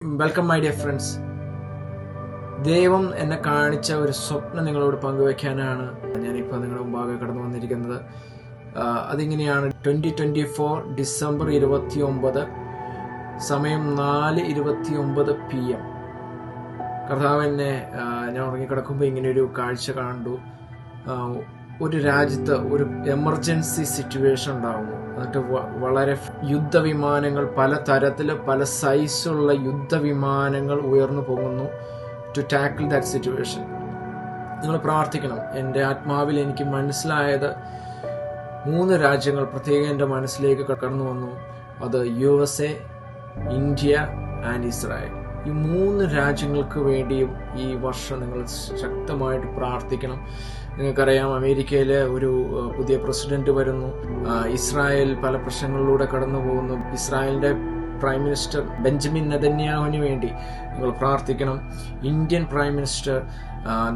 Welcome my dear friends. ദൈവം എന്നെ കാണിച്ച ഒരു സ്വപ്നം നിങ്ങളോട് പങ്കുവയ്ക്കാനാണ് ഞാനിപ്പോൾ നിങ്ങളുടെ മുമ്പാകെ കടന്നു വന്നിരിക്കുന്നത്. അതിങ്ങനെയാണ്. 2024 ഡിസംബർ 29, സമയം 4:29 PM. കർത്താവ് എന്നെ ഞാൻ ഉറങ്ങിക്കിടക്കുമ്പോൾ ഇങ്ങനെയൊരു കാഴ്ച കണ്ടു. ഒരു രാജ്യത്ത് ഒരു എമർജൻസി സിറ്റുവേഷൻ ഉണ്ടാകുന്നു. എന്നിട്ട് വളരെ യുദ്ധവിമാനങ്ങൾ, പല തരത്തിൽ പല സൈസുള്ള യുദ്ധവിമാനങ്ങൾ ഉയർന്നു പോകുന്നു ടു ടാക്കിൾ ദാറ്റ് സിറ്റുവേഷൻ. നിങ്ങൾ പ്രാർത്ഥിക്കണം. എൻ്റെ ആത്മാവിൽ എനിക്ക് മനസ്സിലായത് 3 രാജ്യങ്ങൾ പ്രത്യേകം എൻ്റെ മനസ്സിലേക്ക് കടന്നു വന്നു. അത് USA, ഇന്ത്യ ആൻഡ് ഇസ്രായേൽ. ഈ 3 രാജ്യങ്ങൾക്ക് വേണ്ടിയും ഈ വർഷം നിങ്ങൾ ശക്തമായിട്ട് പ്രാർത്ഥിക്കണം. നിങ്ങൾക്കറിയാം, അമേരിക്കയിൽ ഒരു പുതിയ പ്രസിഡന്റ് വരുന്നു. ഇസ്രായേൽ പല പ്രശ്നങ്ങളിലൂടെ കടന്നു പോകുന്നു. ഇസ്രായേലിന്റെ പ്രൈം മിനിസ്റ്റർ ബെഞ്ചമിൻ നെതന്യാഹുവിന് വേണ്ടി നിങ്ങൾ പ്രാർത്ഥിക്കണം. ഇന്ത്യൻ പ്രൈം മിനിസ്റ്റർ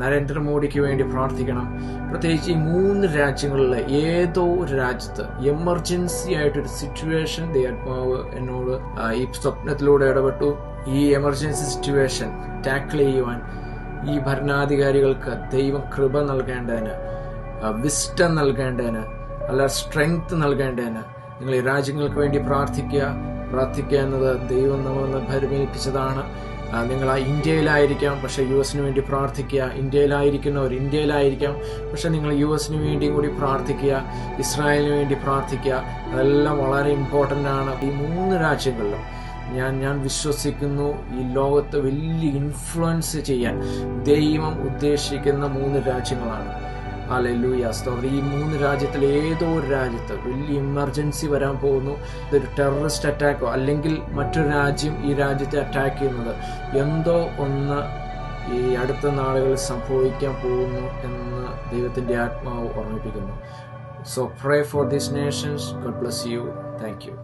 നരേന്ദ്രമോദിക്ക് വേണ്ടി പ്രാർത്ഥിക്കണം. പ്രത്യേകിച്ച് ഈ 3 രാജ്യങ്ങളിലെ ഏതോ ഒരു രാജ്യത്ത് എമർജൻസി ആയിട്ടൊരു സിറ്റുവേഷൻ ദൈവാത്മാവ് എന്നോട് ഈ സ്വപ്നത്തിലൂടെ ഇടപെട്ടു. ഈ എമർജൻസി സിറ്റുവേഷൻ ടാക്കിൾ ചെയ്യുവാൻ ഈ ഭരണാധികാരികൾക്ക് ദൈവം കൃപ നൽകേണ്ടതിന്, വിസ്ഡം നൽകേണ്ടതിന്, അല്ല സ്ട്രെങ്ത് നൽകേണ്ടതിന് നിങ്ങൾ ഈ രാജ്യങ്ങൾക്ക് വേണ്ടി പ്രാർത്ഥിക്കുക എന്നത് ദൈവം നമ്മളെ പരിമേൽപ്പിച്ചതാണ്. നിങ്ങൾ ഇന്ത്യയിലായിരിക്കാം, പക്ഷേ US വേണ്ടി പ്രാർത്ഥിക്കുക. ഇന്ത്യയിലായിരിക്കുന്നവർ ഇന്ത്യയിലായിരിക്കാം, പക്ഷെ നിങ്ങൾ US വേണ്ടിയും കൂടി പ്രാർത്ഥിക്കുക. ഇസ്രായേലിന് വേണ്ടി പ്രാർത്ഥിക്കുക. അതെല്ലാം വളരെ ഇമ്പോർട്ടൻ്റ് ആണ്. ഈ 3 രാജ്യങ്ങളിലും ഞാൻ വിശ്വസിക്കുന്നു, ഈ ലോകത്ത് വലിയ ഇൻഫ്ലുവൻസ് ചെയ്യാൻ ദൈവം ഉദ്ദേശിക്കുന്ന 3 രാജ്യങ്ങളാണ്. ഹല്ലേലൂയ, സ്തോത്രം. ഈ 3 രാജ്യത്തിൽ ഏതോ ഒരു രാജ്യത്ത് വലിയ എമർജൻസി വരാൻ പോകുന്നു. ഇതൊരു ടെററിസ്റ്റ് അറ്റാക്കോ അല്ലെങ്കിൽ മറ്റൊരു രാജ്യം ഈ രാജ്യത്തെ അറ്റാക്ക് ചെയ്യുന്നത് എന്തോ ഒന്ന് ഈ അടുത്ത നാളുകളിൽ സംഭവിക്കാൻ പോകുന്നു എന്ന് ദൈവത്തിൻ്റെ ആത്മാവ് ഓർമ്മിപ്പിക്കുന്നു. So pray for these Nations. God bless you. Thank you.